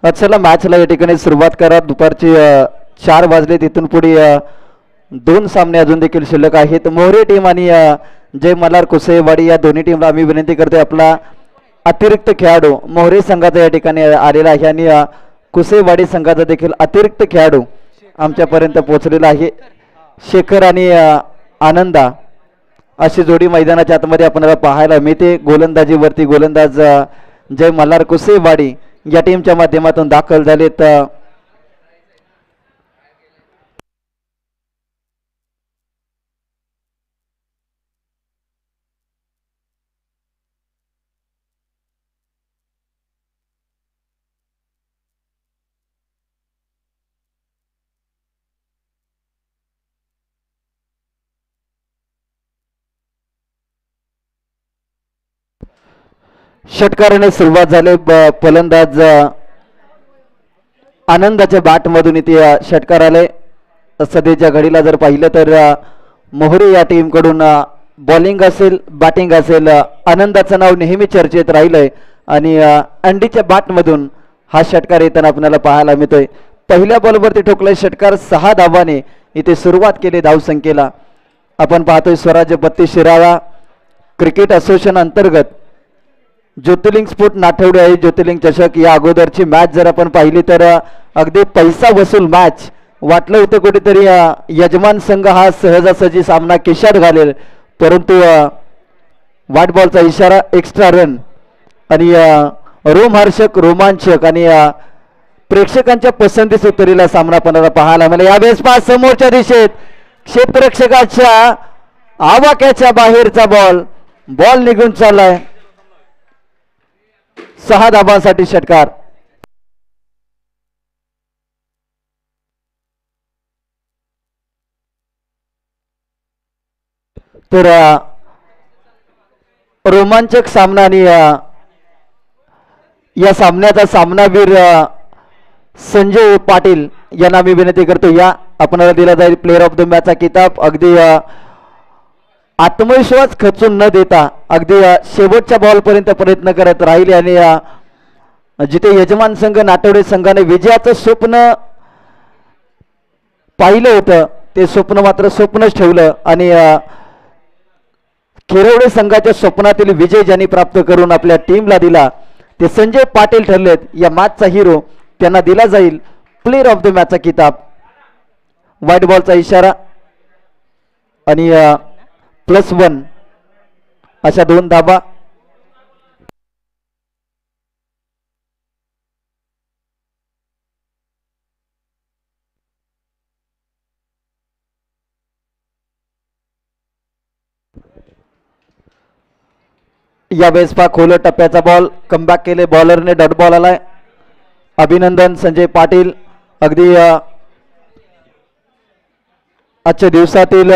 चला मॅचला या ठिकाणी सुरुवात करा. दुपारची 4 वाजले. तिथून पुढे 2 सामने अजून देखील शिल्लक आहेत. मोहरे टीम आणि जय मल्हार कुसेवाडी या दोन्ही टीमला आम्ही विनंती करतोय आपला अतिरिक्त खेळाडू मोहरे संघाचा या ठिकाणी आलेला आहे आणि कुसेवाडी संघाचा देखील अतिरिक्त खेळाडू आमच्यापर्यंत पोहोचलेला आहे. शेखर आणि आनंदा अशी जोडी मैदानाच्या आतमध्ये आपल्याला पाहायला मिळते. गोलंदाजीवरती गोलंदाज जय मल्हार कुसेवाडी या टीमच्या माध्यमातून दाखल झालेत. षटकाराने सुरुवात झाली. फलंदाज आनंदाच्या बॅट मधून इथे षटकार आले. सध्याच्या घडीला जर पाहिलं तर मोहरे या टीम कडून बॉलिंग असेल बॅटिंग असेल आनंदाचं नाव नेहमी चर्चेत राहिलंय आणि अंडीच्या बॅट मधून हा षटकार येताना आपल्याला पाहायला मिळतोय. पहिल्या बॉलवरती ठोकलाय षटकार. 6 धावाने इथे सुरुवात केली धावसंख्येला. आपण पाहतोय स्वराज्य 32 शिराळा क्रिकेट असोसिएशन अंतर्गत ज्योतिर्लिंग स्पोर्ट नाठवडे आहे. ज्योतिर्लिंग चषक या अगोदरची मॅच जर आपण पाहिली तर अगदी पैसा वसूल मॅच वाटलं होतं कुठेतरी यजमान संघ हा सहजासहजी सामना केशात घालेल, परंतु व्हाईट बॉलचा इशारा एक्स्ट्रा रन आणि रोमहर्षक रोमांचक आणि प्रेक्षकांच्या पसंतीस उतरलेला सामना आपल्याला पाहायला मिळाला. यावेळेस पास समोरच्या दिशेत क्षेत्ररक्षकाच्या आवाक्याच्या बाहेरचा बॉल निघून चाललाय. 6 धावांसाठी षटकार. तर रोमांचक सामना आणि या सामन्याचा सामनावीर संजय पाटील यांना मी विनंती करतो या आपल्याला दिला जाईल प्लेअर ऑफ द मॅचचा किताब. अगदी आत्मविश्वास खचून न देता अगदी शेवटच्या बॉलपर्यंत प्रयत्न करत राहिले आणि जिथे यजमान संघ नाटवडे संघाने विजयाचं स्वप्न पाहिलं होतं ते स्वप्न मात्र स्वप्नच ठेवलं आणि खेरवडे संघाच्या स्वप्नातील विजय ज्यांनी प्राप्त करून आपल्या टीमला दिला ते संजय पाटील ठरलेत. या मॅचचा हिरो त्यांना दिला जाईल प्लेअर ऑफ द मॅचचा किताब. व्हाईट बॉलचा इशारा आणि +1 अशा 2 धाबा. यावेळेस पा खोल टप्प्याचा बॉल कमबॅक केले. बॉलरने डॉट बॉल आलाय. अभिनंदन संजय पाटील. अगदी आजच्या दिवसातील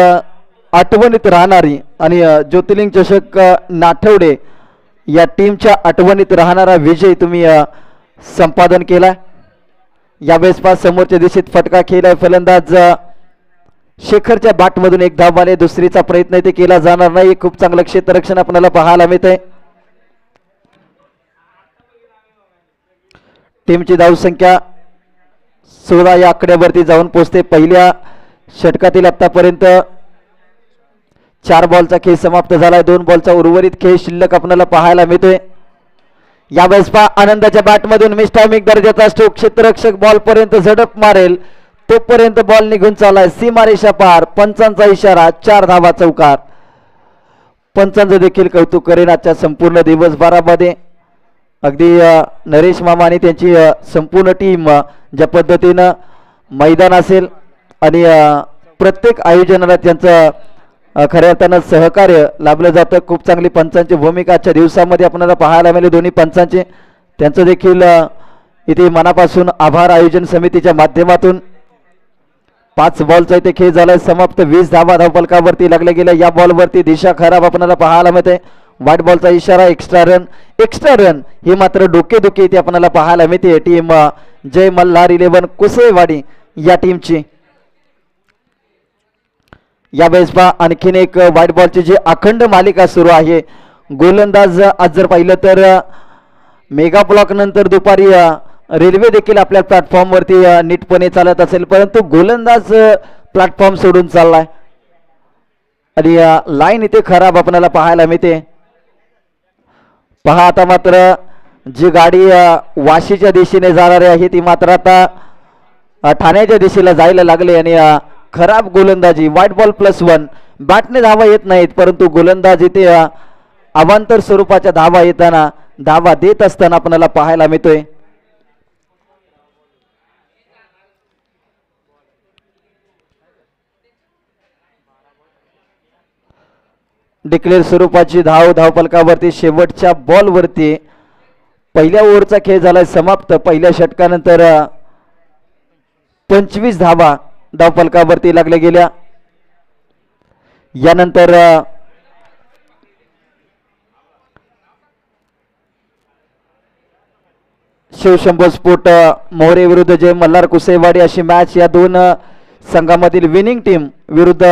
आठवणीत राहणारी आणि ज्योतिर्लिंग चषक नाठवडे या टीमच्या आठवणीत राहणारा विजय तुम्ही संपादन केला. यावेळेस पा समोरच्या दिशेत फटका खेळलाय. फलंदाज शेखरच्या बॅटमधून 1 धाव आले. दुसरीचा प्रयत्न इथे केला जाणार नाही. खूप चांगलं क्षेत्ररक्षण आपल्याला पाहायला मिळतंय. टीमची धावसंख्या 16 या आकड्यावरती जाऊन पोहोचते. पहिल्या षटकातील आतापर्यंत 4 बॉलचा खेळ समाप्त झालाय. 2 बॉलचा उर्वरित खेळ शिल्लक आपल्याला पाहायला मिळतोय. यावेळेस पा आनंदाच्या बॅटमधून मिस्टामिक दर्जाचा स्ट्रोक. क्षेत्ररक्षक बॉल पर्यंत झडप मारेल तोपर्यंत बॉल निघून चाललाय. सीमारेषा पार. पंचांचा इशारा. 4 धावा चौकार. पंचांचं देखील कौतुक करेन आजच्या संपूर्ण दिवसभरामध्ये. अगदी नरेश मामा आणि त्यांची संपूर्ण टीम ज्या पद्धतीनं मैदान असेल आणि प्रत्येक आयोजनाला त्यांचं खऱ्या अर्थानं सहकार्य लाभलं जातं. खूप चांगली पंचांची भूमिका आजच्या दिवसामध्ये आपल्याला पाहायला मिळाली दोन्ही पंचांचे. त्यांचं देखील इथे मनापासून आभार. आयोजन समितीच्या माध्यमातून 5 बॉलचा इथे खेळ झालाय समाप्त. 20 धावा धावफलकावरती लागल्या गेल्या. या बॉलवरती दिशा खराब आपल्याला पाहायला मिळते. व्हाईट बॉलचा इशारा. एक्स्ट्रा रन ही मात्र डोकेदुखी इथे आपल्याला पाहायला मिळते टीम जय मल्हार 11 कुसेवाडी या टीमची. यावेळेस पहा आणखीन एक व्हाईट बॉलची जी अखंड मालिका सुरू आहे. गोलंदाज आज जर पाहिलं तर मेगा ब्लॉक नंतर दुपारी रेल्वे देखील आपल्या प्लॅटफॉर्मवरती नीटपणे चालत असेल, परंतु गोलंदाज प्लॅटफॉर्म सोडून चाललाय आणि लाईन इथे खराब आपल्याला पाहायला मिळते. पहा आता मात्र जी गाडी वाशीच्या दिशेने जाणारी आहे ती मात्र आता ठाण्याच्या दिशेला जायला लागले आणि खराब गोलंदाजी. White ball +1. बॅटने धावा येत नाहीत, परंतु गोलंदाज इथे अवांतर स्वरूपाच्या धावा येताना, धावा देत असताना आपल्याला पाहायला मिळतोय. डिक्लेअर स्वरूपाची धावफलकावरती शेवटच्या बॉलवरती पहिल्या ओव्हरचा खेळ झालाय समाप्त. पहिल्या षटकानंतर 25 धावा धावफलकावरती लागल्या गेल्या. यानंतर शिवशंभो स्पोर्ट मोहरे विरुद्ध जय मल्हार कुसेवाडी अशी मॅच या दोन संघामधील विनिंग टीम विरुद्ध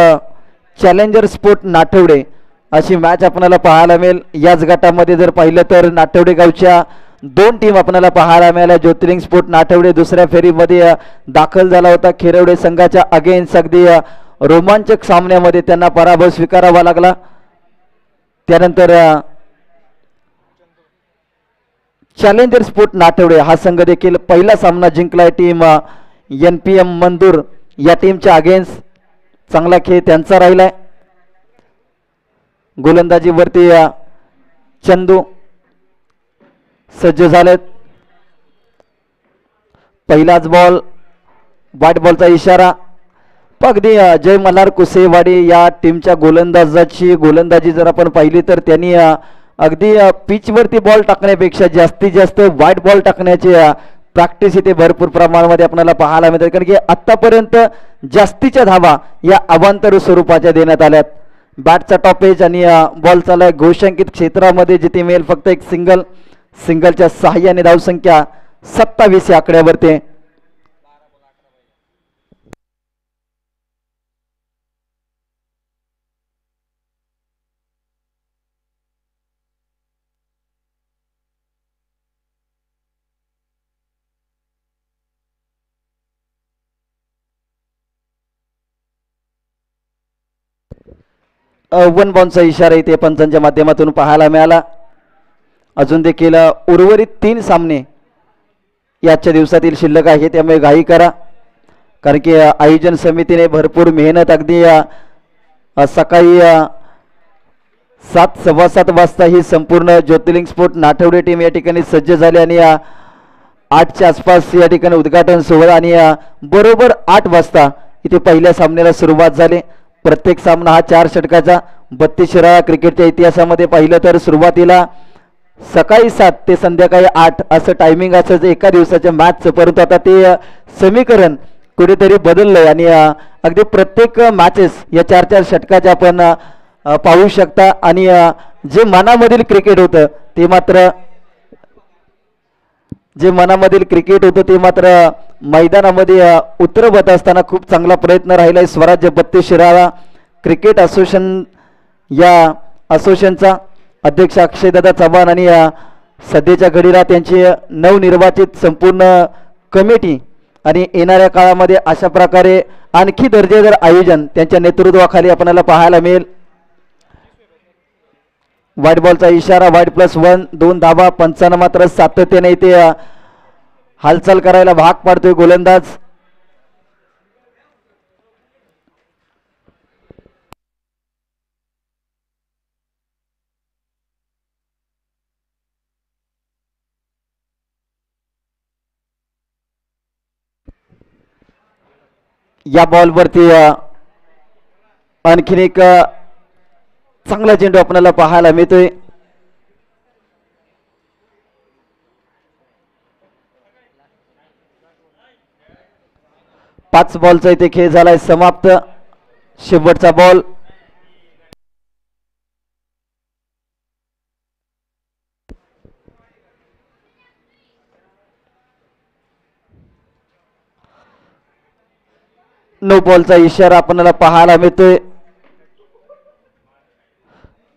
चॅलेंजर स्पोर्ट नाठवडे अशी मॅच आपल्याला पाहायला मिळेल. याच गटामध्ये जर पाहिलं तर नाठवडे गावच्या दोन टीम आपल्याला पाहायला मिळाल्या. ज्योतिर्लिंग स्पोर्ट नाठवडे दुसऱ्या फेरीमध्ये दाखल झाला होता. खिरवडे संघाच्या अगेन्स्ट अगदी रोमांचक सामन्यामध्ये त्यांना पराभव स्वीकारावा लागला. त्यानंतर चॅलेंजर स्पोर्ट नाठवडे हा संघ देखील पहिला सामना जिंकलाय. टीम NPM मंदूर या टीमच्या अगेन्स्ट चांगला खेळ त्यांचा राहिलाय. गोलंदाजीवरती चंदू सज्ज झालेत. पहिलाच बॉल, व्हाईट बॉलचा इशारा. अगदी जय मल्हार कुसेवाडी या टीमच्या गोलंदाजाची गोलंदाजी जर आपण पाहिली तर त्यांनी अगदी पिचवरती बॉल टाकण्यापेक्षा जास्तीत जास्त व्हाईट बॉल टाकण्याची प्रॅक्टिस इथे भरपूर प्रमाणामध्ये आपल्याला पाहायला मिळते. कारण की आतापर्यंत जास्तीच्या धावा या अवांतर स्वरूपाच्या देण्यात आल्यात. बॅटचा टॉपेज आणि बॉल चाललाय घोषांकित क्षेत्रामध्ये जिथे मिळेल फक्त एक सिंगलच्या सहाय्याने धावसंख्या 27 या आकड्यावरती. वन बॉलचा इशारा इथे पंचांच्या माध्यमातून पाहायला मिळाला. अजून देखील उर्वरित 3 सामने याच्या दिवसातील शिल्लक आहे, त्यामुळे घाई करा. कारण की आयोजन समितीने भरपूर मेहनत अगदी सकाळी 7, 7:15 वाजता ही संपूर्ण ज्योतिर्लिंग स्पोर्ट नाठवडे टीम या ठिकाणी सज्ज झाली आणि 8च्या आसपास या ठिकाणी उद्घाटन सोहळा आणि बरोबर 8 वाजता इथे पहिल्या सामन्याला सुरुवात झाली. प्रत्येक सामना हा 4 षटकाचा. 32 शिराळा क्रिकेटच्या इतिहासामध्ये पाहिलं तर सुरुवातीला सकाळी 7 ते संध्याकाळी 8 असं टायमिंग असायचं एका दिवसाच्या मॅचचं, परंतु आता ते समीकरण कुठेतरी बदललंय आणि अगदी प्रत्येक मॅचेस या 4-4 षटकाच्या आपण पाहू शकता. आणि जे मनामधील क्रिकेट होतं ते मात्र मैदानामध्ये उतरवत असताना खूप चांगला प्रयत्न राहिलाय. स्वराज्य 32 शिराळा क्रिकेट असोसिएशन या असोसिएशनचा अध्यक्ष अक्षयदादा चव्हाण आणि सध्याच्या घडीला त्यांची नवनिर्वाचित संपूर्ण कमिटी आणि येणाऱ्या काळामध्ये अशा प्रकारे आणखी दर्जेदार आयोजन त्यांच्या नेतृत्वाखाली आपल्याला पाहायला मिळेल. व्हाईट बॉलचा इशारा. व्हाईट +1. 2 धावा. पंचांना मात्र सातत्याने इथे हालचाल करायला भाग पाडतोय गोलंदाज. या बॉलवरती आणखीन एक चांगला चेंडू आपल्याला पाहायला मिळतोय. पाच बॉलचा इथे खेळ झालाय समाप्त. शेवटचा बॉल. नो बॉलचा इशारा आपल्याला पाहायला मिळतोय.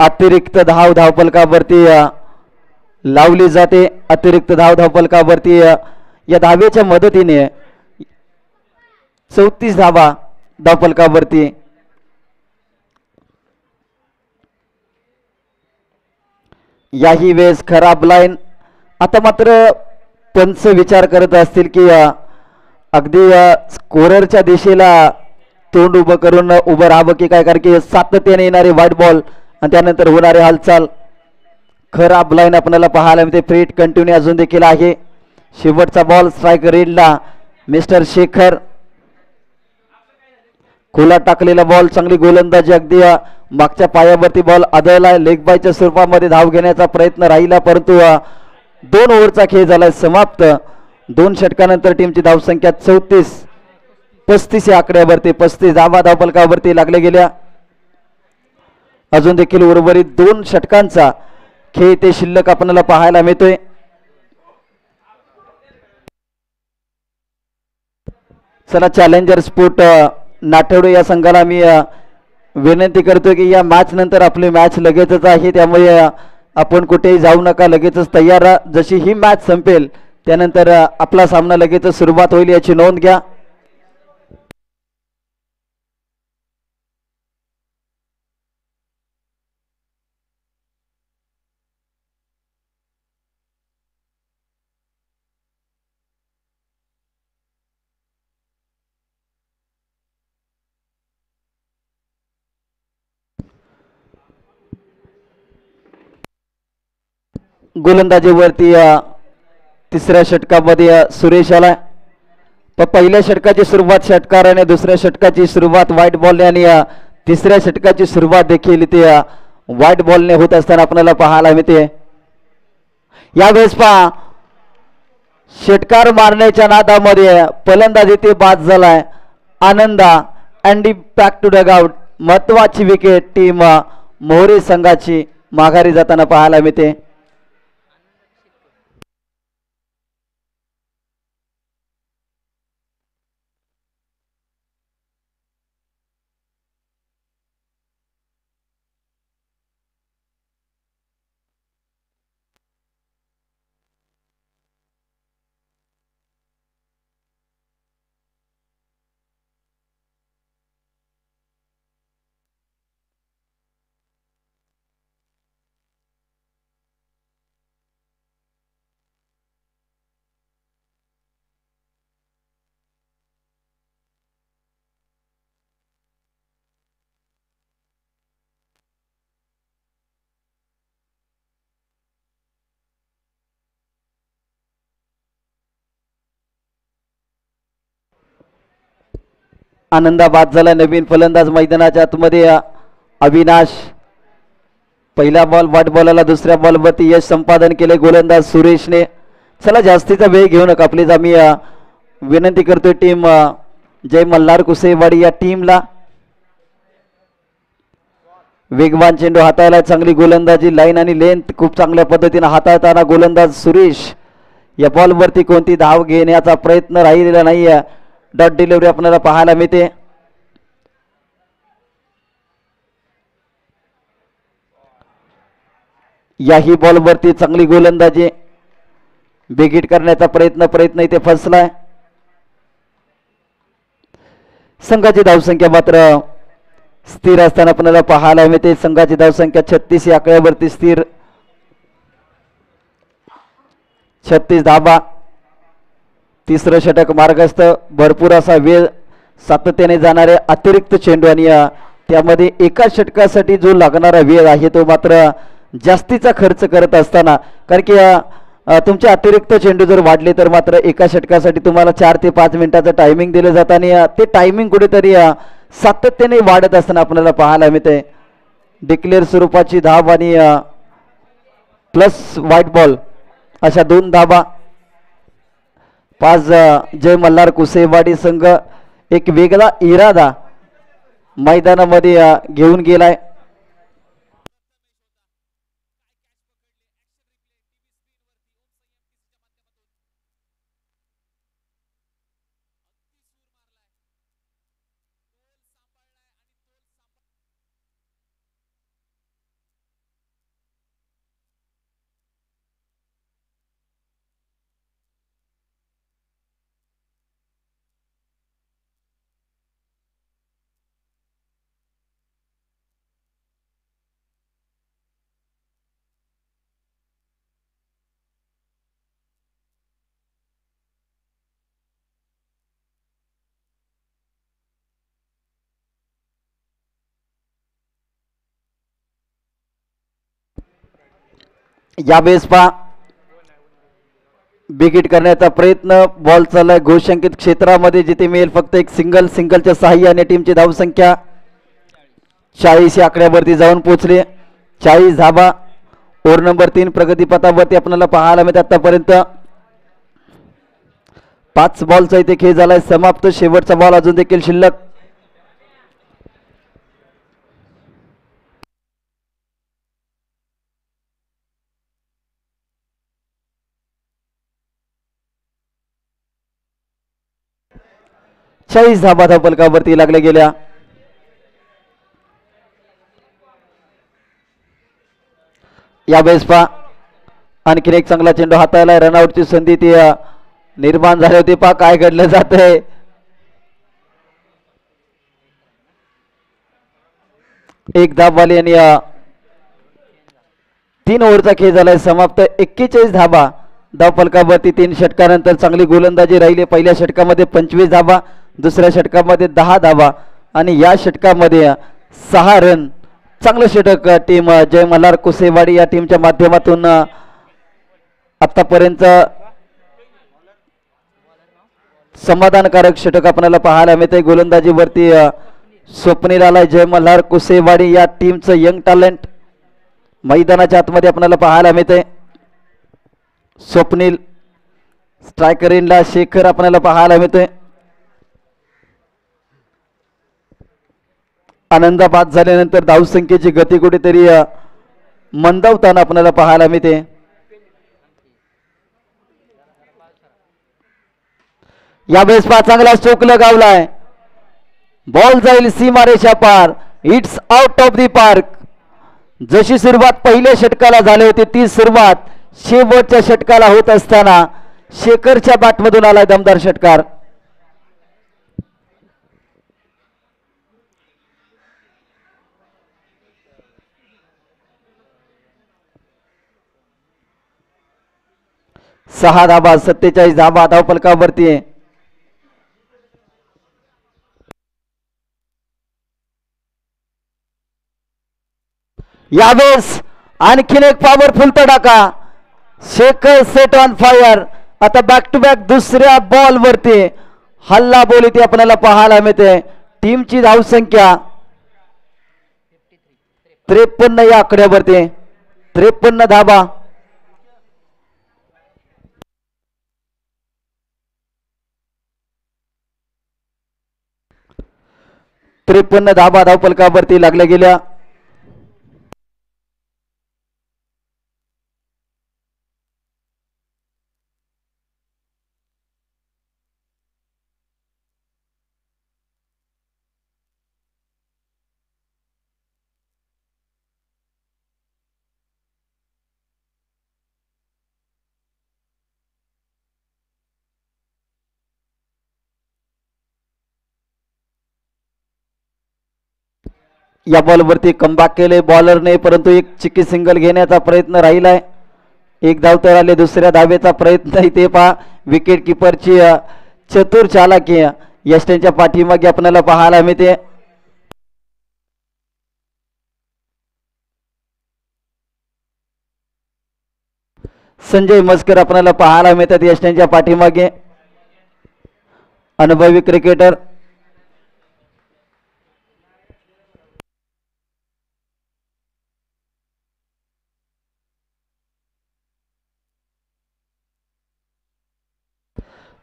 अतिरिक्त धावफलकावरती लावली जाते. अतिरिक्त धावफलकावरती या धावेच्या मदतीने 34 धावा धावफलकावरती. याही वेळेस खराब लाईन. आता मात्र पंच विचार करत असतील की अगदी स्कोररच्या दिशेला तोंड उभं करून उभं राहावं की काय, कारण की सातत्याने येणारे व्हाईट बॉल आणि त्यानंतर होणारे हालचाल. खराब लाईन आपल्याला पाहायला मिळते. फ्रीट कंटिन्यू अजून देखील आहे. शेवटचा बॉल स्ट्राईक रेडला मिस्टर शेखर. खुला टाकलेला बॉल, चांगली गोलंदाजी, अगदी मागच्या पायावरती बॉल आदळला. लेग बायच्या स्वरूपामध्ये धाव घेण्याचा प्रयत्न राहिला, परंतु 2 ओव्हरचा खेळ झालाय समाप्त. 2 षटकानंतर टीमची धावसंख्या 34-35 या आकड्यावरती. 35 धावा धावफलकावरती लागल्या गेल्या. अजून देखील उर्वरित 2 षटकांचा खेळ ते शिल्लक आपल्याला पाहायला मिळतोय. चला, चॅलेंजर स्पोर्ट नाठवडे या संघाला मी विनंती करतोय की या मॅच नंतर आपली मॅच लगेचच आहे, त्यामुळे आपण कुठेही जाऊ नका, लगेचच तयार राहा. जशी ही मॅच संपेल त्यानंतर आपला सामना लगेचच सुरुवात होईल, याची नोंद घ्या. गोलंदाजीवरती तिसऱ्या षटकामध्ये सुरेश आला. पण पहिल्या षटकाची सुरुवात षटकाराने, दुसऱ्या षटकाची सुरुवात व्हाईट बॉलने आणि तिसऱ्या षटकाची सुरुवात देखील इथे व्हाईट बॉलने होत असताना आपल्याला पाहायला मिळते. यावेळेस पहा, षटकार मारण्याच्या नादामध्ये फलंदाज इथे बाद झालाय. आनंदा अँडी बॅक टू डग आउट. महत्वाची विकेट टीम मोहरे संघाची माघारी जाताना पाहायला मिळते. आनंदाबाद झाला. नवीन फलंदाज मैदानाच्या आतमध्ये अविनाश. पहिला बॉल व्हाईट बॉलला, दुसऱ्या बॉलवरती यश संपादन केले गोलंदाज सुरेशने. चला, जास्तीचा वेळ घेऊ नका प्लीज. आम्ही विनंती करतोय टीम जय मल्हार कुसेवाडी या टीमला. वेगवान चेंडू हाताळला, चांगली गोलंदाजी, लाईन आणि लेंथ खूप चांगल्या पद्धतीने हाताळताना गोलंदाज सुरेश. या बॉलवरती कोणती धाव घेण्याचा प्रयत्न राहिलेला नाहीये. डॉट डिलिव्हरी आपल्याला पाहायला मिळते. याही बॉलवरती चांगली गोलंदाजी, बिगिट करण्याचा प्रयत्न इथे फसलाय. संघाची धावसंख्या मात्र स्थिर असताना आपल्याला पाहायला मिळते. संघाची धावसंख्या 36 या आकड्यावरती स्थिर. 36 धावा. तिसरं षटक मार्गस्थ. भरपूर असा वेळ सातत्याने जाणारे अतिरिक्त चेंडू आणि त्यामध्ये एका षटकासाठी जो लागणारा वेळ आहे तो मात्र जास्तीचा खर्च करत असताना, कारण की तुमचे अतिरिक्त चेंडू जर वाढले तर मात्र एका षटकासाठी तुम्हाला 4 ते 5 मिनिटाचं टायमिंग दिलं जातं आणि ते टायमिंग कुठेतरी सातत्याने वाढत असताना आपल्याला पाहायला मिळते. डिक्लेअर स्वरूपाची धाव आणि प्लस व्हाईट बॉल अशा 2 धावा. 5 जय मल्हार कुसेवाडी संघ एक वेगळा इरादा मैदानामध्ये घेऊन गेलाय. यावेळेस पहा बिगिट करण्याचा प्रयत्न, बॉल चाललाय घोषांकित क्षेत्रामध्ये जिथे मिळेल फक्त एक सिंगलच्या सहाय्याने टीमची धावसंख्या 40 या आकड्यावरती जाऊन पोहोचले. 40 धाबा ओव्हर नंबर 3 प्रगतीपथावरती आपल्याला पाहायला मिळत. आतापर्यंत 5 बॉलचा इथे खेळ झालाय समाप्त. शेवटचा बॉल अजून देखील शिल्लक. चाळीस धाबा धावफलकावरती लागल्या गेल्या. यावेळेस पहा आणखीन एक चांगला चेंडू हाताळलाय. रनआउटची संधी ती निर्माण झाली होती. पहा काय घडलं जात आहे. एक धाबवाली आणि 3 ओव्हरचा खेळ झालाय समाप्त. 41 धाबा धावफलकावरती 3 षटकानंतर चांगली गोलंदाजी राहिली. पहिल्या षटकामध्ये 25 धाबा, दुसऱ्या षटकामध्ये 10 धाबा आणि या षटकामध्ये 6 रन. चांगलं षटक टीम जय मल्हार कुसेवाडी या टीमच्या माध्यमातून आतापर्यंत समाधानकारक षटक आपल्याला पाहायला मिळते. गोलंदाजीवरती स्वप्नील आलाय. जय मल्हार कुसेवाडी या टीमचं यंग टॅलेंट मैदानाच्या आतमध्ये आपल्याला पाहायला मिळते. स्वप्नील स्ट्रायकरीनला शेखर आपल्याला पाहायला मिळते. आनंदाबाद झाल्यानंतर धावसंख्येची गती कुठेतरी मंदावताना आपल्याला पाहायला मिळते. यावेळेस पहा चांगला स्ट्रोक लगावलाय. बॉल जाईल सीमारेषा पार. It's out of the park. जशी सुरुवात पहिल्या षटकाला झाली होती ती सुरुवात शेवटच्या षटकाला होत असताना शेखरच्या बॅटमधून आलाय दमदार षटकार. सहा धाबा 47 धाबा धावफलकावरती आहे. यावेळेस आणखीन एक पॉवरफुल तडाखा. Shekhar set on fire. आता बॅक टू बॅक दुसऱ्या बॉल वरती हल्ला बोली ती आपल्याला पाहायला मिळते. टीमची धावसंख्या 53 या आकड्यावरती. 53 धाबा. धाबा धावफलकावरती लागल्या गेल्या. या बॉलवरती कमबॅक केले बॉलरने, परंतु एक चिक्की सिंगल घेण्याचा प्रयत्न राहिलाय. एक धाव तर आले. दुसऱ्या धावेचा प्रयत्न इथे पहा विकेट किपरची चतुर चालाकी यष्टेंच्या पाठीमागे आपल्याला पाहायला मिळते. संजय मस्कर आपल्याला पाहायला मिळतात यष्टेंच्या पाठीमागे. अनुभवी क्रिकेटर.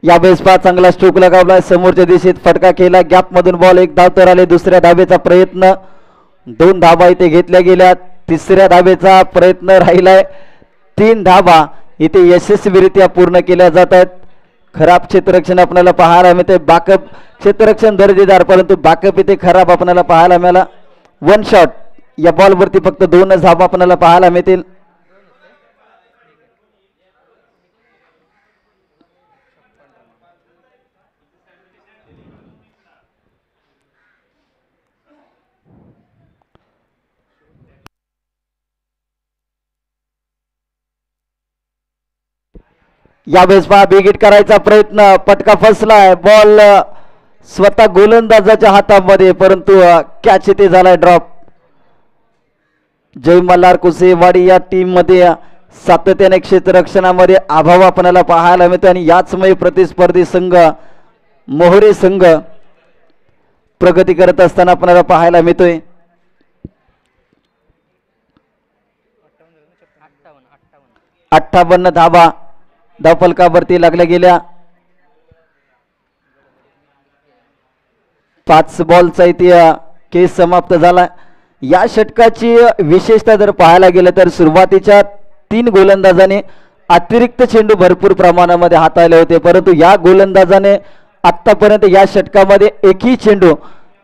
यावेळेस पहा चांगला स्ट्रोक लगावला. समोरच्या दिशेत फटका केला. गॅप मधून बॉल. एक धाव तर आले. दुसऱ्या धावेचा प्रयत्न. 2 धावा इथे घेतल्या गेल्या. तिसऱ्या धावेचा प्रयत्न राहिलाय. 3 धावा इथे यशस्वीरित्या पूर्ण केल्या जात आहेत. खराब क्षेत्ररक्षण आपल्याला पाहायला मिळते. बॅकअप क्षेत्ररक्षण दर्जेदार, परंतु बॅकअप इथे खराब आपल्याला पाहायला मिळाला. 1 शॉट. या बॉलवरती फक्त 2 धावा आपल्याला पाहायला मिळतील. यावेळेस पहा बिगिट करायचा प्रयत्न. पटका फसलाय. बॉल स्वतः गोलंदाजाच्या हातामध्ये, परंतु कॅच इथे झालाय ड्रॉप. जय मल्हार कुसेवाडी या टीम मध्ये सातत्याने क्षेत्ररक्षणामध्ये अभाव आपल्याला पाहायला मिळतो आणि याचमुळे प्रतिस्पर्धी संघ मोहरे संघ प्रगती करत असताना आपल्याला पाहायला मिळतोय. 58 धाबा धावफलकावरती लागल्या गेल्या. 5 बॉलचा इथे केस समाप्त झाला. या षटकाची विशेषता जर पाहायला गेलं तर सुरुवातीच्या 3 गोलंदाजाने अतिरिक्त चेंडू भरपूर प्रमाणामध्ये हाताळले होते, परंतु या गोलंदाजाने आतापर्यंत या षटकामध्ये एकही चेंडू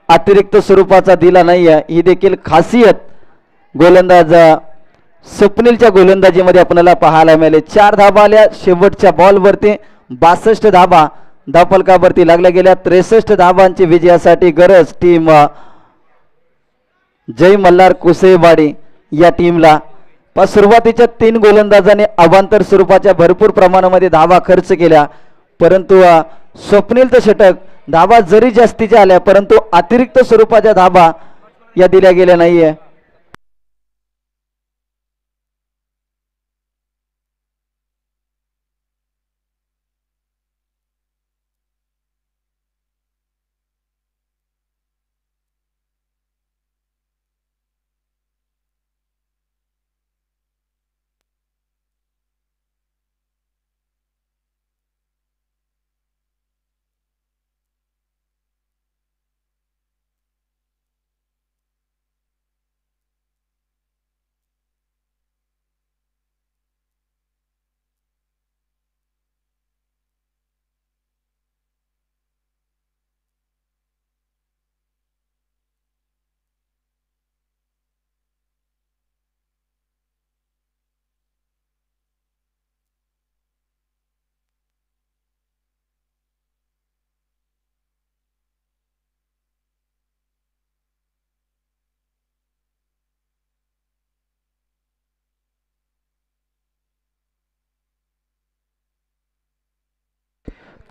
अतिरिक्त स्वरूपाचा दिला नाही आहे. ही देखील खासियत गोलंदाज स्वप्नीलच्या गोलंदाजीमध्ये आपल्याला पाहायला मिळाले. 4 धाबा आल्या शेवटच्या बॉलवरती. 62 धाबा धावफलकावरती लागल्या गेल्या. 63 धाबांची विजयासाठी गरज टीम जय मल्हार कुसेवाडी या टीमला. पण सुरुवातीच्या 3 गोलंदाजांनी अवांतर स्वरूपाच्या भरपूर प्रमाणामध्ये धावा खर्च केल्या, परंतु स्वप्नीलचं षटक धावा जरी जास्तीच्या आल्या परंतु अतिरिक्त स्वरूपाच्या धावा या दिल्या गेल्या नाहीये.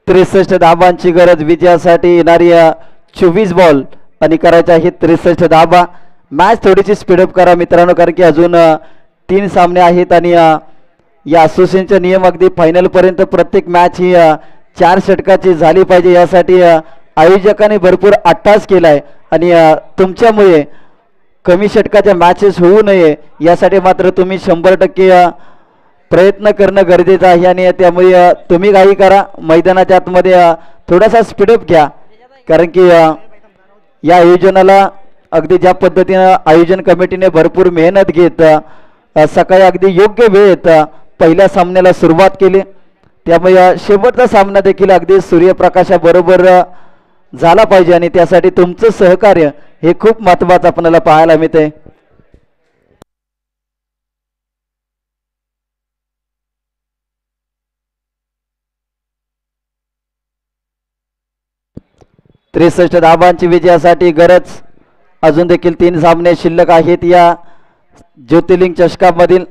त्रेसष्ट धाबांची गरज विजयासाठी. येणारी 24 बॉल आणि करायचे आहे 63 धाबा. मॅच थोडीशी स्पीडअप करा मित्रांनो, कारण की अजून 3 सामने आहेत आणि या असोसिएशनचे नियम अगदी फायनल पर्यंत प्रत्येक मॅच ही 4 षटकाची झाली पाहिजे. यासाठी आयोजकांनी भरपूर अट्टास केलाय आणि तुमच्यामुळे कमी षटकाच्या मॅचेस होऊ नये यासाठी मात्र तुम्ही 100% प्रयत्न करणं गरजेचं आहे आणि त्यामुळे तुम्ही काही करा, मैदानाच्या आतमध्ये थोडासा स्पीडअप घ्या, कारण की या आयोजनाला अगदी ज्या पद्धतीनं आयोजन कमिटीने भरपूर मेहनत घेत सकाळी अगदी योग्य वेळेत पहिल्या सामन्याला सुरुवात केली, त्यामुळे शेवटचा सामना देखील अगदी सूर्यप्रकाशाबरोबर झाला पाहिजे आणि त्यासाठी तुमचं सहकार्य हे खूप महत्त्वाचं आपल्याला पाहायला मिळते. त्रेसष्ट धाबांची विजयासाठी गरज. अजून देखील 3 सामने शिल्लक आहेत या ज्योतिर्लिंग चषकामधील.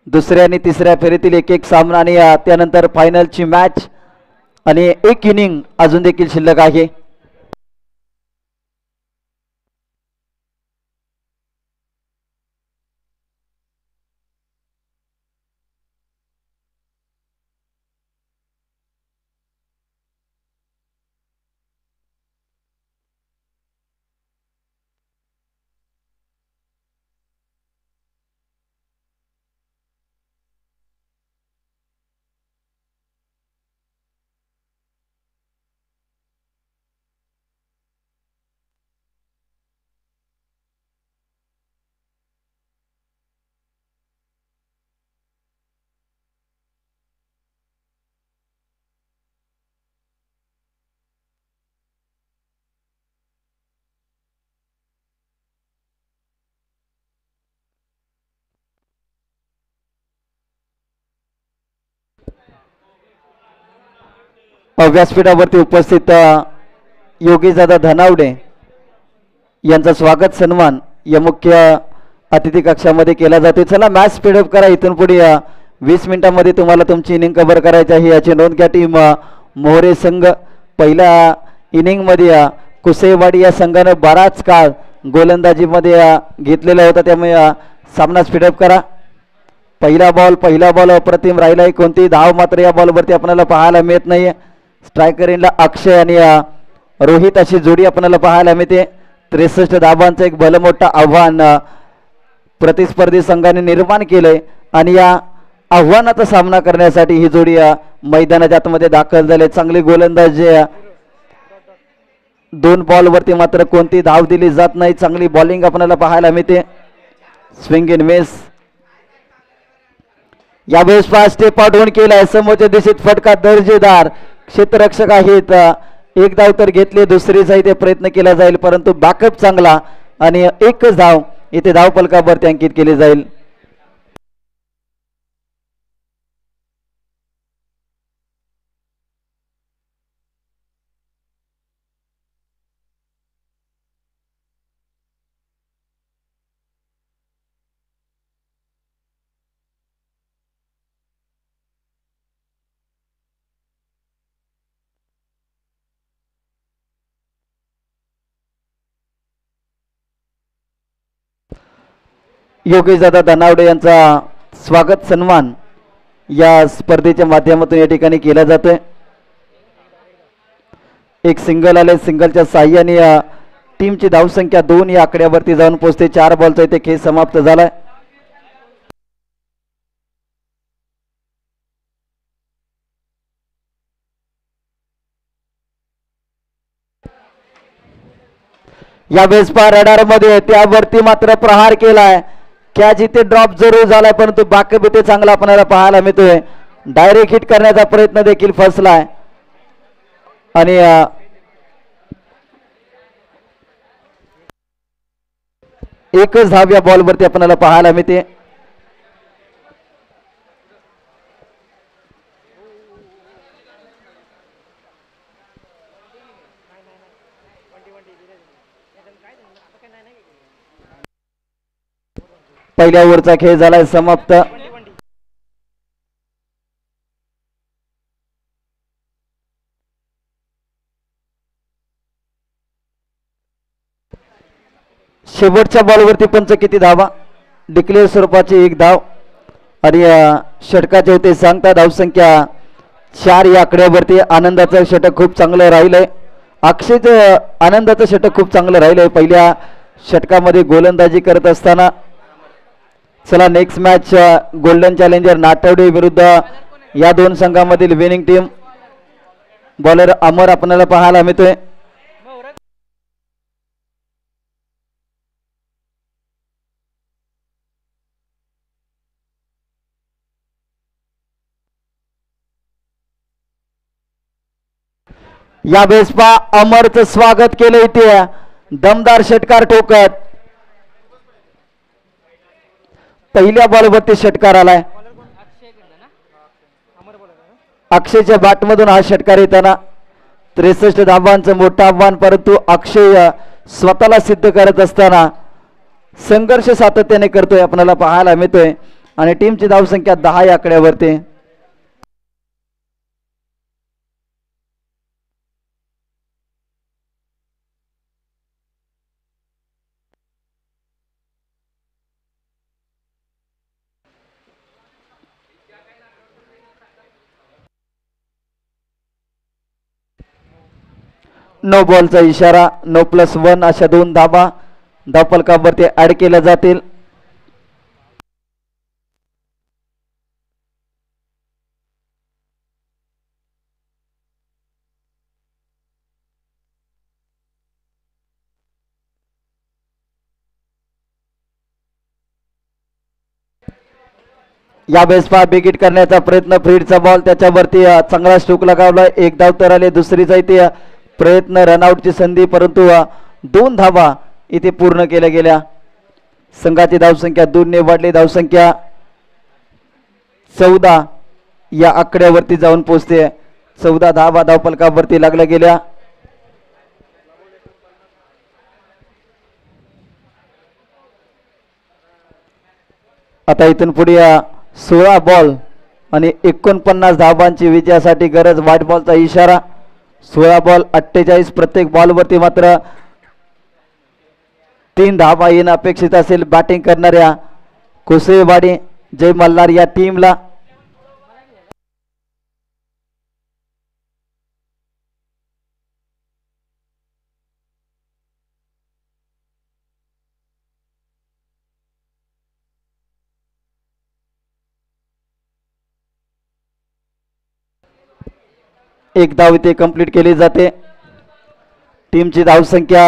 दुसऱ्या आणि तिसऱ्या फेरीतील एक सामना आणि त्यानंतर फायनलची मॅच आणि 1 इनिंग अजून देखील शिल्लक आहे. व्यासपीठावरती उपस्थित योगेश दादा धनावडे यांचा स्वागत सन्मान या मुख्य अतिथी कक्षामध्ये केला जातो. चला मॅच स्पीडअप करा, इथून पुढे 20 मिनिटांमध्ये तुम्हाला तुमची इनिंग कव्हर करायची आहे याची नोंद घ्या. टीम मोहरे संघ पहिल्या इनिंगमध्ये कुसेवाडी या संघानं बराच काळ गोलंदाजीमध्ये घेतलेला होता, त्यामुळे सामना स्पीडअप करा. पहिला बॉल अप्रतिम राहिलाय. कोणती धाव मात्र या बॉलवरती आपल्याला पाहायला मिळत नाहीये. स्ट्रायकर इनला अक्षय आणि रोहित अशी जोडी आपल्याला पाहायला मिळते. 63 धावांचं एक भलं मोठं आव्हान प्रतिस्पर्धी संघाने निर्माण केलंय आणि या आव्हानाचा सामना करण्यासाठी ही जोडी मैदानाच्या आतमध्ये दाखल झाले. चांगली गोलंदाजी. 2 बॉलवरती मात्र कोणती धाव दिली जात नाही. चांगली बॉलिंग आपल्याला पाहायला मिळते. Swing in miss. यावेळेस फास्ट स्टेप आउट होऊन केलाय. समोरच्या दिशेत फटका दर्जेदार. क्षेत्ररक्षक आहेत. एक धाव तर घेतली. दुसरीचा इथे प्रयत्न केला जाईल परंतु बॅकअप चांगला आणि एकच धाव इथे धाव फलकावरती अंकित केली जाईल. योगेश दादा धनावडे यांचा स्वागत सन्मान या स्पर्धेच्या माध्यमातून या ठिकाणी केला जातोय. एक सिंगल आले. सिंगलच्या साह्याने टीमची धावसंख्या 2 या आकड्यावरती जाऊन पोहोचते. 4 बॉलचा इथे खेळ समाप्त झालाय. यावेळेस रडार मध्ये त्यावरती मात्र प्रहार केलाय. कॅच इथे ड्रॉप जरूर झालाय परंतु बॅकअप इथे चांगला आपल्याला पाहायला मिळतोय. डायरेक्ट हिट करण्याचा प्रयत्न देखील फसलाय आणि एकच धाव या बॉलवरती आपल्याला पाहायला मिळते. पहिल्या ओव्हरचा खेळ झालाय समाप्त. शेवटच्या बॉलवरती पंच किती धावा. डिक्लेअर स्वरूपाची 1 धाव आणि षटकाचे होते सांगता धावसंख्या 4 या आकड्यावरती. आनंदाचं षटक खूप चांगलं राहिलंय. अक्षयचं आनंदाचं षटक खूप चांगलं राहिलंय पहिल्या षटकामध्ये गोलंदाजी करत असताना. चला नेक्स्ट मॅच गोल्डन चॅलेंजर नाटवडे विरुद्ध या 2 संघामधील विनिंग टीम. बॉलर अमर आपल्याला पाहायला मिळतोय. यावेळेस अमरचं स्वागत केलं इथे दमदार षटकार ठोकत. पहिल्या बॉलवरती षटकार आलाय. अक्षयच्या बॅटमधून हा षटकार येताना 63 धावांचं मोठं आव्हान परंतु अक्षय स्वतःला सिद्ध करत असताना संघर्ष सातत्याने करतोय आपल्याला पाहायला मिळतोय आणि टीमची धावसंख्या 10 या आकड्यावरती. नो बॉलचा इशारा. नो +1 अशा 2 धावा धावफलकावरती ऍड केल्या जातील. यावेळेस बिग हिट करण्याचा प्रयत्न. फ्रीडचा बॉल त्याच्यावरती चांगला स्ट्रोक लगावलाय. 1 धाव तर आले. दुसरीचा इथे प्रयत्न. रनआउटची संधी परंतु 2 धावा इथे पूर्ण केल्या गेल्या. संघाची धावसंख्या 2 ने वाढली. धावसंख्या 14 या आकड्यावरती जाऊन पोहोचते. 14 धावा धावफलकावरती लागल्या गेल्या. आता इथून पुढे 16 बॉल आणि 49 धावांची विजयासाठी गरज. व्हाईट बॉलचा इशारा. 16 बॉल 48. प्रत्येक बॉलवरती मात्र 3 धावा येणं अपेक्षित असेल. बॅटिंग करणाऱ्या कुसेवाडी जय मल्हार या टीमला. एक धाव इथे कंप्लीट केली जाते. टीमची धावसंख्या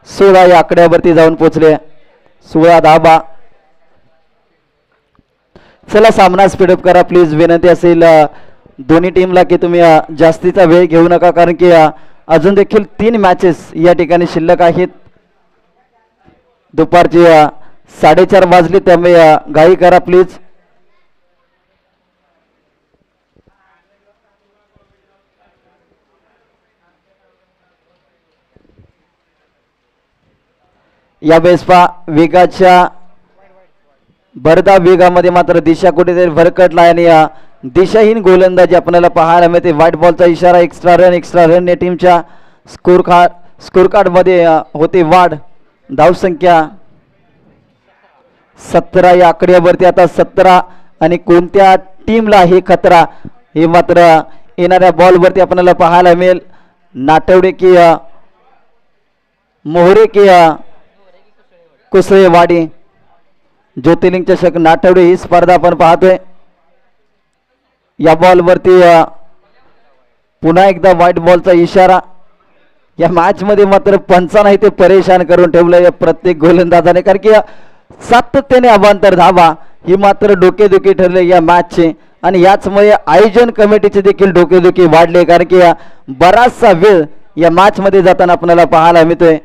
16 या आकड्यावरती जाऊन पोहोचले. 16 धावा. चला सामना स्पीडअप करा प्लीज. विनंती असेल दोन्ही टीमला की तुम्ही जास्तीचा वेळ घेऊ नका, कारण की अजून देखील 3 मॅचेस या ठिकाणी शिल्लक आहेत. दुपारची 4:30 वाजले, त्यामुळे घाई करा प्लीज. या वेळेस वेगाच्या भरधाव वेगामध्ये मात्र दिशा कुठेतरी भरकटला आणि दिशाहीन गोलंदाजी आपल्याला पाहायला मिळते. व्हाईट बॉलचा इशारा. एक्स्ट्रा रन ने टीमच्या स्कोर कार्ड मध्ये होते वाढ. धावसंख्या 17 या आकड्यावरती आता 17. आणि कोणत्या टीमला हे खतरा हे मात्र येणाऱ्या बॉलवरती आपल्याला पाहायला मिळेल. नाटवडे की मोहरे की कुसळेवाडी. ज्योतिर्लिंग चषक नाटवडे ही स्पर्धा आपण पाहतोय. या बॉलवरती पुन्हा एकदा व्हाईट बॉलचा इशारा. या मॅच मध्ये मात्र पंचांना ते परेशान करून ठेवलं या प्रत्येक गोलंदाजाने, कारण की सातत्याने अवांतर धावा ही मात्र डोकेदुखी ठरले या मॅचचे. आणि याचमुळे आयोजन कमिटीचे देखील डोकेदुखी वाढले, कारण की बराचसा वेळ या मॅच मध्ये जाताना आपल्याला पाहायला मिळतोय.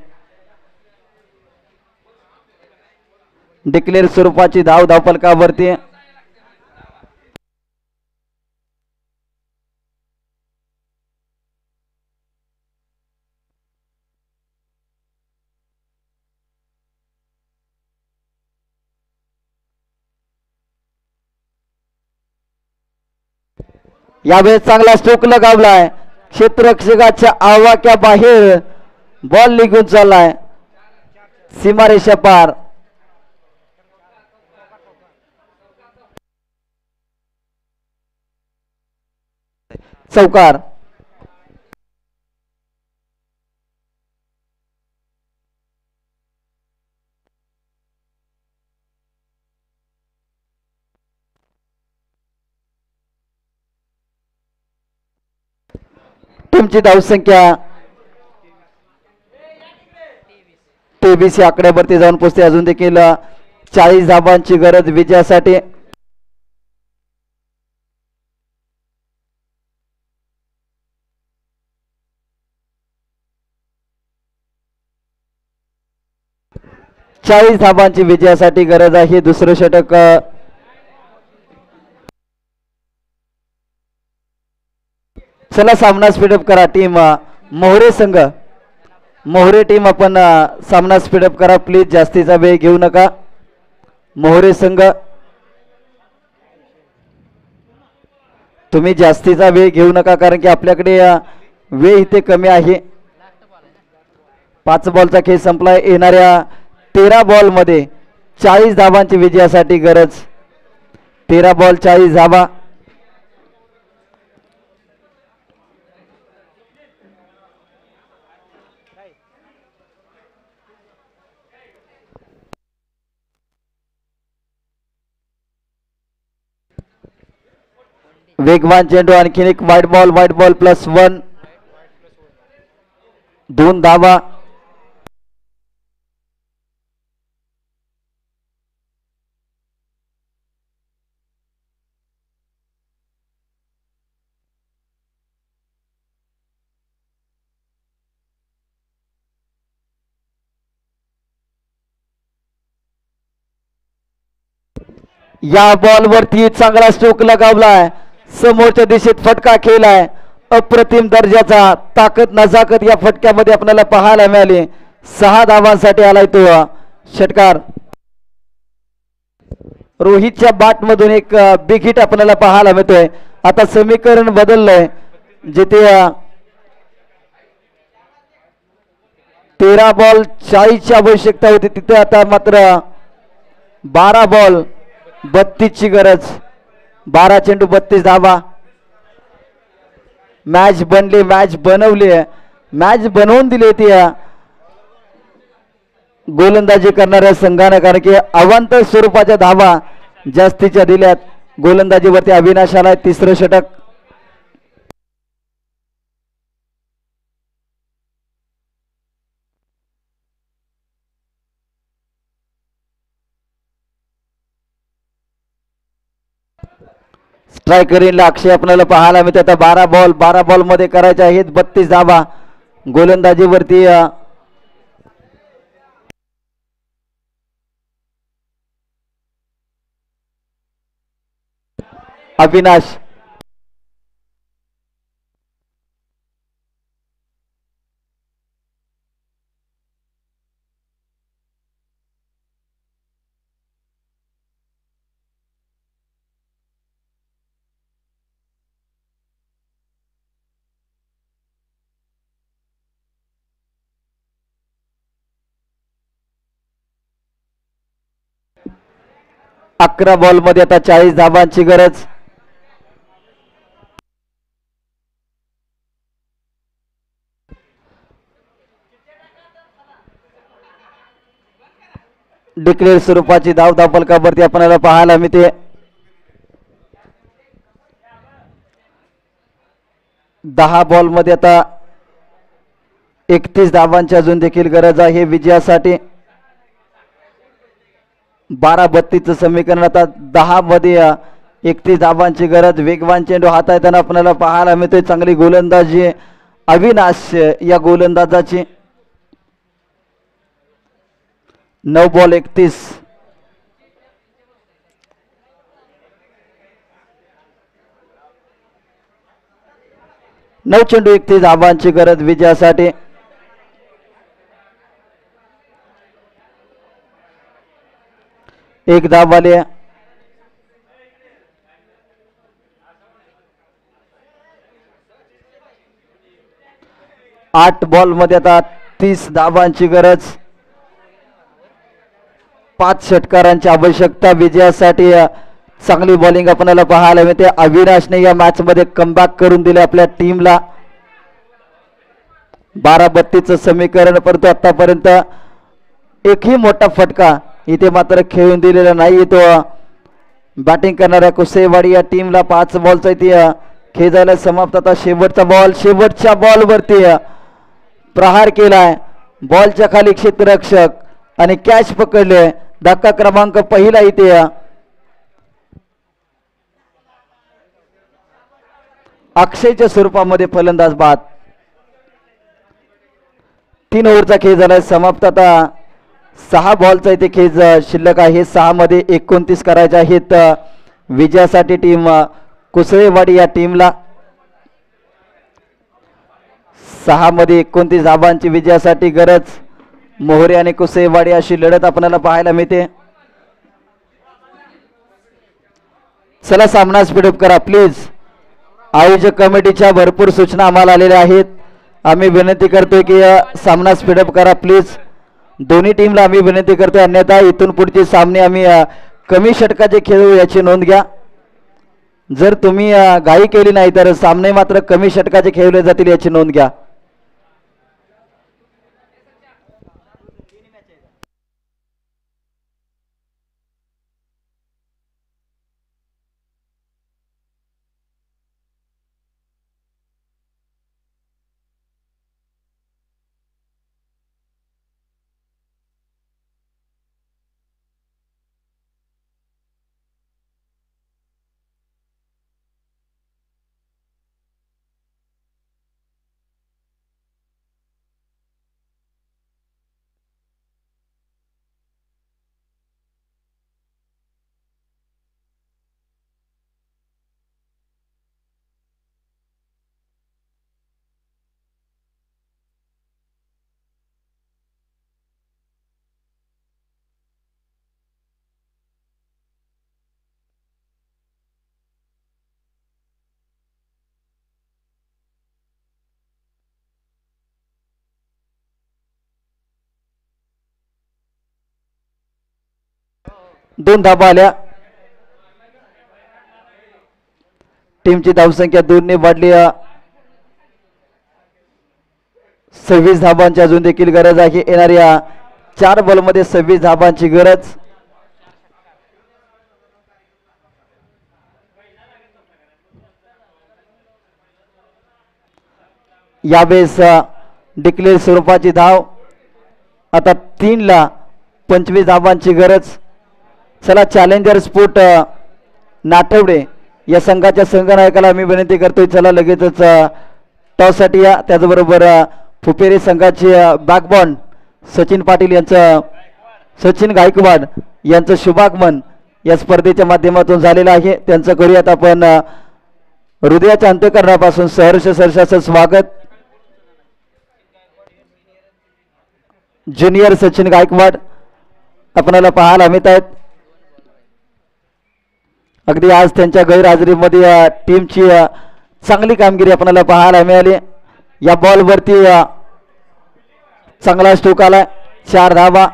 डिक्लेअर स्वरूपाची धावफलकावरती यावेळेस चांगला स्ट्रोक लगावलाय. क्षेत्ररक्षकाच्या आवाक्या बाहेर बॉल निघून चाललाय सीमारेषा पार. चौकार. टीमची धावसंख्या 23 या आकड्यावरती जाऊन पोहोचते. अजून देखील 40 धावांची गरज विजयासाठी. धावांची विजयासाठी गरज आहे. दुसरं षटक चला सामना स्पीडअप करा. टीम मोहरे संघ, मोहरे टीम आपण सामना स्पीडअप करा प्लीज. जास्तीचा वेळ घेऊ नका. मोहरे संघ तुम्ही जास्तीचा वेळ घेऊ नका, कारण की आपल्याकडे वेळ इथे कमी आहे. 5 बॉलचा खेळ संपलाय. येणाऱ्या 13 बॉल मध्ये 40 धावांची विजयासाठी गरज. 13 बॉल 40 धावा. वेगवान चेंडू. आणखीन एक व्हाईट बॉल +1. 2 धावा. या बॉलवरती चांगला स्ट्रोक लगावलाय. समोरच्या दिशेत फटका खेळलाय. अप्रतिम दर्जाचा ताकद नजाकत या फटक्यामध्ये आपल्याला पाहायला मिळाली. 6 धावांसाठी आलाय तो षटकार. रोहितच्या बॅट मधून एक बिग हिट आपल्याला पाहायला मिळतोय. आता समीकरण बदललंय. जिथे 13 बॉल 40 ची आवश्यकता होती, तिथे आता मात्र 12 बॉल 32 ची गरज. 12 चेंडू 32 धावा. मॅच बनली, मॅच बनवली, मॅच बनवून दिली ती गोलंदाजी करणाऱ्या संघाने, कारण की अवांतर स्वरूपाच्या धावा जास्तीच्या दिल्यात. गोलंदाजीवरती अविनाश आलाय. तिसरं षटक. स्ट्रायकरीला अक्षय आपल्याला पाहायला मिळते. आता 12 बॉल मध्ये करायचे आहेत 32 धावा. गोलंदाजीवरती अविनाश. अकरा बॉल मध्ये आता 40 धावांची गरज. डिक्लेअर स्वरूपाची धाव धावफलकावरती आपल्याला पाहायला मिळते. 10 बॉल मध्ये आता 31 धावांची अजून देखील गरज आहे विजयासाठी. 12-32 समीकरण. आता 10 मध्ये 31 धावांची गरज. वेगवान चेंडू हाताळताना आपल्याला पाहायला मिळते. चांगली गोलंदाजी अविनाश या गोलंदाजाची. 9 बॉल 31. नऊ चेंडू 31 धावांची गरज विजयासाठी. एक धाव आले. 8 बॉल मध्ये आता 30 धावांची गरज. 5 षटकारांची आवश्यकता विजयासाठी. चांगली बॉलिंग आपल्याला पाहायला मिळते. अविनाशने या मॅच मध्ये कमबॅक करून दिले आपल्या टीमला. 12-32 समीकरण. परंतु आतापर्यंत एकही मोठा फटका इथे मात्र खेळून दिलेला नाही. तो बॅटिंग करणाऱ्या कुसेवाडी या टीमला 5 बॉलचा इथे खेळायला समाप्त. आता शेवटचा बॉल. शेवटच्या बॉल वरती प्रहार केलाय. बॉलच्या खाली क्षेत्ररक्षक आणि कॅच पकडले. धक्का क्रमांक पहिला इथे. अक्षयच्या स्वरूपामध्ये फलंदाज बाद. 3 ओव्हरचा खेळ झालाय समाप्त. आता 6 बॉलचा इथे खेळ शिल्लक आहे. 6 मध्ये 29 करायचे आहेत विजयासाठी टीम कुसळेवाडी या टीमला. 6 मध्ये 29 धावांची विजयासाठी गरज. मोहरे आणि कुसळेवाडी अशी लढत आपल्याला पाहायला मिळते. चला सामना स्पीडअप करा प्लीज. आयोजक कमिटीच्या भरपूर सूचना आम्हाला आलेल्या आहेत. आम्ही विनंती करतोय की सामना स्पीडअप करा प्लीज. दोन्ही टीमला आम्ही विनंती करतोय. अन्यथा इथून पुढचे सामने आम्ही कमी षटकाचे खेळू याची नोंद घ्या. जर तुम्ही घाई केली नाही तर सामने मात्र कमी षटकाचे खेळले जातील याची नोंद घ्या. दोन धाबा आल्या. टीमची धावसंख्या 2 ने वाढली. 26 धाबांची अजून देखील गरज आहे. येणाऱ्या 4 बॉलमध्ये 26 धाबांची गरज. यावेळेस डिक्लेअर स्वरूपाची धाव. आता 3 ला 25 धाबांची गरज. चला चॅलेंजर स्पोर्ट नाठवडे या संघाच्या संघनायकाला मी विनंती करतोय, चला लगेचच टॉससाठी या. त्याचबरोबर फुपेरी संघाचे बॅकबॉन सचिन पाटील यांचं, सचिन गायकवाड यांचं शुभागमन या स्पर्धेच्या माध्यमातून झालेलं आहे. त्यांचं करूयात आपण हृदयाच्या अंतःकरणापासून सहर्ष स्वागत. ज्युनियर सचिन गायकवाड आपल्याला पाहायला मिळत आहेत. अगदी आज त्यांच्या गैरहजेरीमध्ये टीमची चांगली कामगिरी आपल्याला पाहायला मिळाली. या बॉलवरती चांगला स्ट्रोक आलाय. 4 धावा.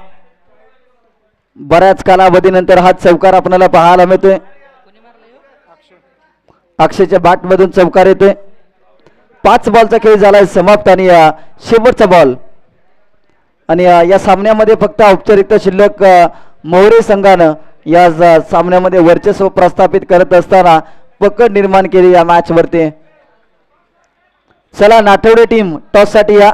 बऱ्याच कालावधीनंतर हा चौकार आपल्याला पाहायला मिळतोय. अक्षयच्या बॅटमधून चौकार येतोय. 5 बॉलचा खेळ झालाय समाप्त आणि शेवटचा बॉल. आणि या सामन्यामध्ये फक्त औपचारिकता शिल्लक मोहरे संघानं या सामन्यामध्ये वर्चस्व प्रस्थापित करत असताना पकड निर्माण केली या मॅच वरती. चला नाठवडे टीम टॉस साठी या.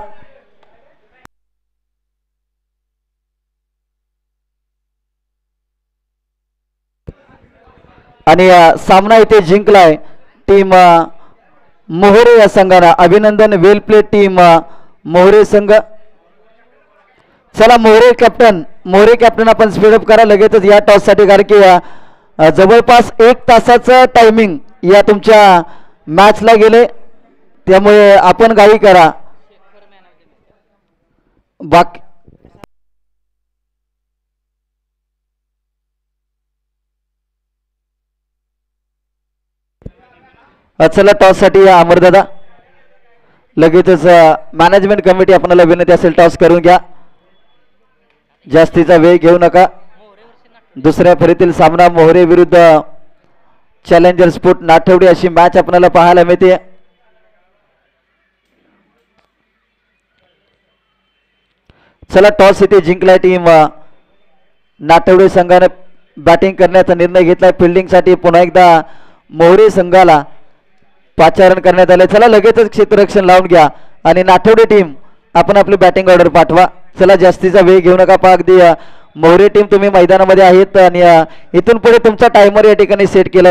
आणि सामना इथे जिंकलाय टीम मोहरे या संघानं. अभिनंदन, वेल प्ले टीम मोहरे संघ. चला मोहरे कॅप्टन आपण स्पीडअप करा लगेचच या टॉस साठी, कारण की जवळपास 1 तासाचं टायमिंग या तुमच्या मॅचला गेले, त्यामुळे आपण घाई करा. बाकी चला टॉस साठी या अमरदादा. लगेचच मॅनेजमेंट कमिटी आपल्याला विनंती असेल टॉस करून घ्या, जास्तीचा वेळ घेऊ नका. दुसऱ्या फेरीतील सामना मोहरे विरुद्ध चॅलेंजर स्पोर्ट नाठवडे अशी मॅच आपल्याला पाहायला मिळते. चला टॉस इथे जिंकलाय टीम नाठवडे संघाने बॅटिंग करण्याचा निर्णय घेतलाय. फिल्डिंग साठी पुन्हा एकदा मोहरे संघाला पाचारण करण्यात आले. चला लगेचच क्षेत्ररक्षण लावून घ्या आणि नाठवडे टीम आपण आपली बॅटिंग ऑर्डर पाठवा. चला जास्तीचा वेळ घेऊ नका. पहा अगदी मोहरे टीम तुम्ही मैदानामध्ये आहेत आणि इथून पुढे तुमचा टायमर या ठिकाणी सेट केला